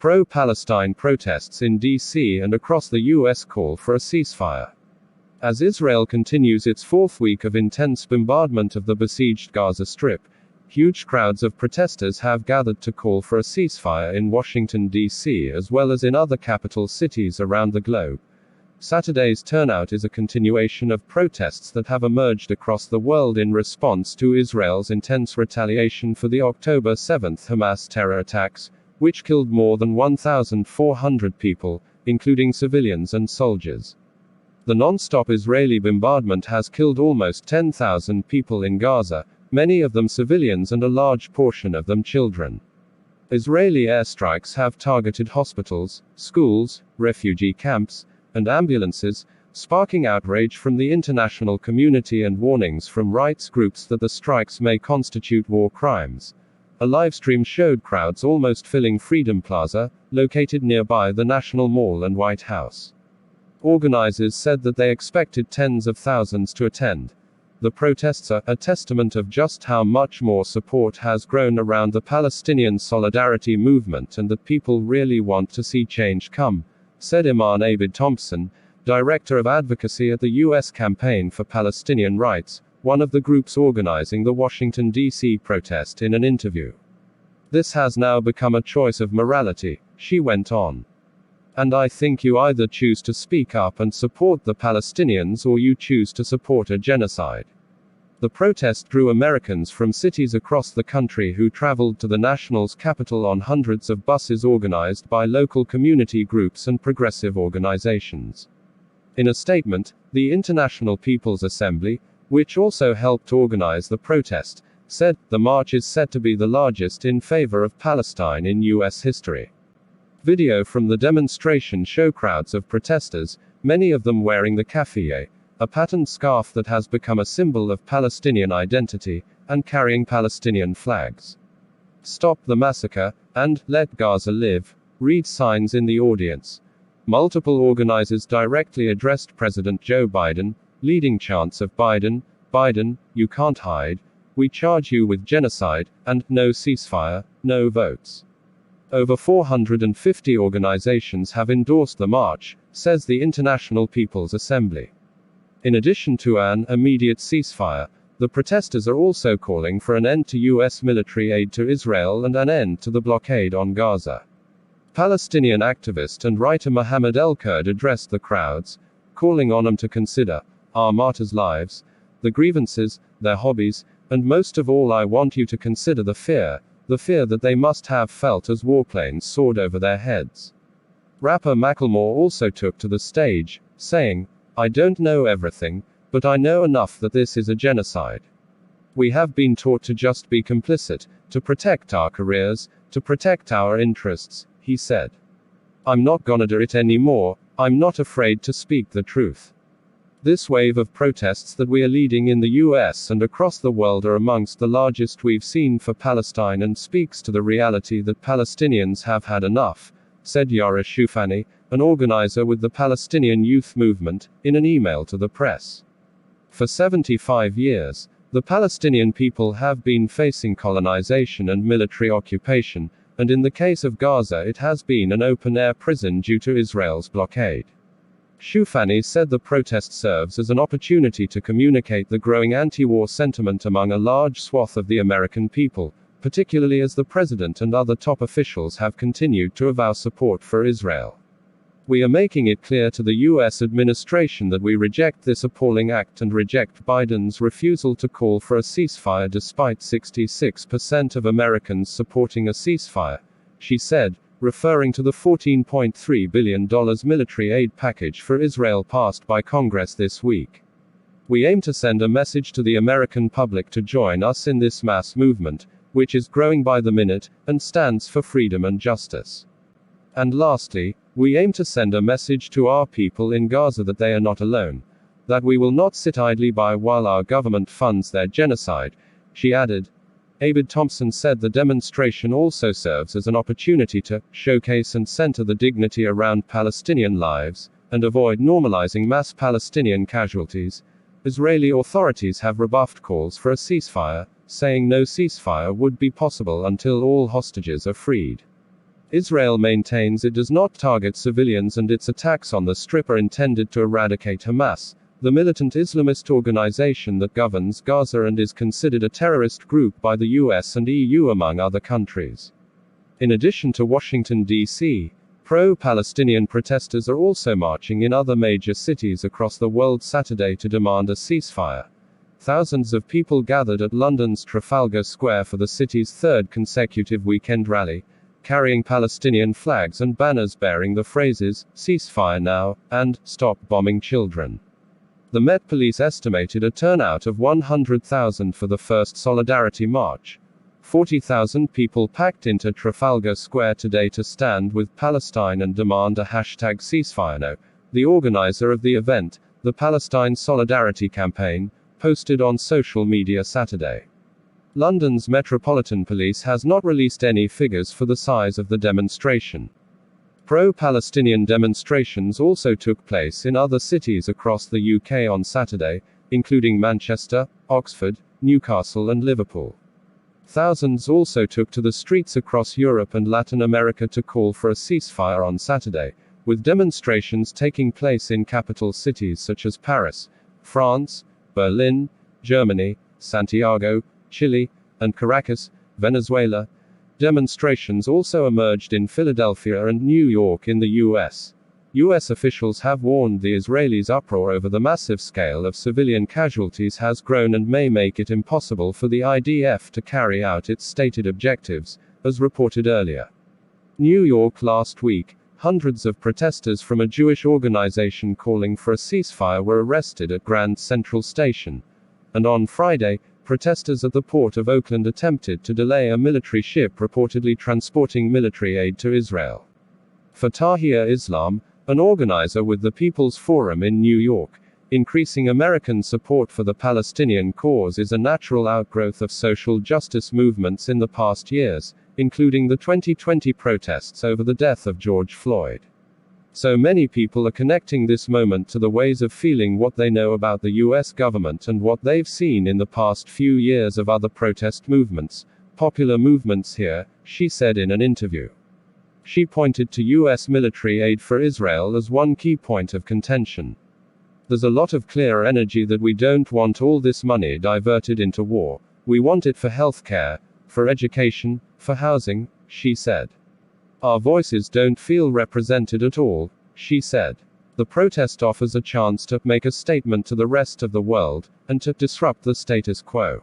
Pro-Palestine protests in D.C. and across the U.S. call for a ceasefire. As Israel continues its fourth week of intense bombardment of the besieged Gaza Strip, huge crowds of protesters have gathered to call for a ceasefire in Washington, D.C. as well as in other capital cities around the globe. Saturday's turnout is a continuation of protests that have emerged across the world in response to Israel's intense retaliation for the October 7 Hamas terror attacks, which killed more than 1,400 people, including civilians and soldiers. The non-stop Israeli bombardment has killed almost 10,000 people in Gaza, many of them civilians and a large portion of them children. Israeli airstrikes have targeted hospitals, schools, refugee camps, and ambulances, sparking outrage from the international community and warnings from rights groups that the strikes may constitute war crimes. A livestream showed crowds almost filling Freedom Plaza, located nearby the National Mall and White House. Organizers said that they expected tens of thousands to attend. The protests are a testament of just how much more support has grown around the Palestinian solidarity movement and that people really want to see change come, said Iman Abid-Thompson, director of advocacy at the U.S. Campaign for Palestinian Rights, one of the groups organizing the Washington, D.C. protest, in an interview. "This has now become a choice of morality," she went on. "And I think you either choose to speak up and support the Palestinians or you choose to support a genocide." The protest drew Americans from cities across the country who traveled to the national's capital on hundreds of buses organized by local community groups and progressive organizations. In a statement, the International People's Assembly, which also helped organize the protest, said, "The march is said to be the largest in favor of Palestine in U.S. history." Video from the demonstration show crowds of protesters, many of them wearing the kafiyeh, a patterned scarf that has become a symbol of Palestinian identity, and carrying Palestinian flags. "Stop the massacre," and "Let Gaza live," read signs in the audience. Multiple organizers directly addressed President Joe Biden, leading chants of "Biden, Biden, you can't hide," "We charge you with genocide," and "No ceasefire, no votes." Over 450 organizations have endorsed the march, says the International People's Assembly. In addition to an immediate ceasefire, the protesters are also calling for an end to U.S. military aid to Israel and an end to the blockade on Gaza. Palestinian activist and writer Mohammed El-Kurd addressed the crowds, calling on them to consider our martyrs' lives, the grievances, their hobbies, and most of all I want you to consider the fear that they must have felt as warplanes soared over their heads. Rapper Macklemore also took to the stage, saying, "I don't know everything, but I know enough that this is a genocide. We have been taught to just be complicit, to protect our careers, to protect our interests," he said. "I'm not gonna do it anymore, I'm not afraid to speak the truth." This wave of protests that we are leading in the US and across the world are amongst the largest we've seen for Palestine and speaks to the reality that Palestinians have had enough, said Yara Shufani, an organizer with the Palestinian Youth Movement, in an email to the press. For 75 years, the Palestinian people have been facing colonization and military occupation, and in the case of Gaza it has been an open-air prison due to Israel's blockade. Shufani said the protest serves as an opportunity to communicate the growing anti-war sentiment among a large swath of the American people, particularly as the president and other top officials have continued to avow support for Israel. "We are making it clear to the U.S. administration that we reject this appalling act and reject Biden's refusal to call for a ceasefire despite 66% of Americans supporting a ceasefire," she said, referring to the $14.3 billion military aid package for Israel passed by Congress this week. "We aim to send a message to the American public to join us in this mass movement, which is growing by the minute, and stands for freedom and justice. And lastly, we aim to send a message to our people in Gaza that they are not alone, that we will not sit idly by while our government funds their genocide," she added. Abid-Thompson said the demonstration also serves as an opportunity to showcase and center the dignity around Palestinian lives, and avoid normalizing mass Palestinian casualties. Israeli authorities have rebuffed calls for a ceasefire, saying no ceasefire would be possible until all hostages are freed. Israel maintains it does not target civilians and its attacks on the Strip are intended to eradicate Hamas, the militant Islamist organization that governs Gaza and is considered a terrorist group by the US and EU among other countries. In addition to Washington, D.C., pro-Palestinian protesters are also marching in other major cities across the world Saturday to demand a ceasefire. Thousands of people gathered at London's Trafalgar Square for the city's third consecutive weekend rally, carrying Palestinian flags and banners bearing the phrases, "Ceasefire now," and "Stop bombing children." The Met Police estimated a turnout of 100,000 for the first Solidarity March. 40,000 people packed into Trafalgar Square today to stand with Palestine and demand a #ceasefire now. The organizer of the event, the Palestine Solidarity Campaign, posted on social media Saturday. London's Metropolitan Police has not released any figures for the size of the demonstration. Pro-Palestinian demonstrations also took place in other cities across the UK on Saturday, including Manchester, Oxford, Newcastle and Liverpool. Thousands also took to the streets across Europe and Latin America to call for a ceasefire on Saturday, with demonstrations taking place in capital cities such as Paris, France, Berlin, Germany, Santiago, Chile, and Caracas, Venezuela. Demonstrations also emerged in Philadelphia and New York in the U.S. U.S. officials have warned the Israelis' uproar over the massive scale of civilian casualties has grown and may make it impossible for the IDF to carry out its stated objectives, as reported earlier. New York last week, hundreds of protesters from a Jewish organization calling for a ceasefire were arrested at Grand Central Station. And on Friday, protesters at the port of Oakland attempted to delay a military ship reportedly transporting military aid to Israel. For Tahir Islam, an organizer with the People's Forum in New York, increasing American support for the Palestinian cause is a natural outgrowth of social justice movements in the past years, including the 2020 protests over the death of George Floyd. So many people are connecting this moment to the ways of feeling what they know about the US government and what they've seen in the past few years of other protest movements, popular movements here, she said in an interview. She pointed to US military aid for Israel as one key point of contention. There's a lot of clear energy that we don't want all this money diverted into war. We want it for healthcare, for education, for housing, she said. Our voices don't feel represented at all, she said. The protest offers a chance to make a statement to the rest of the world, and to disrupt the status quo.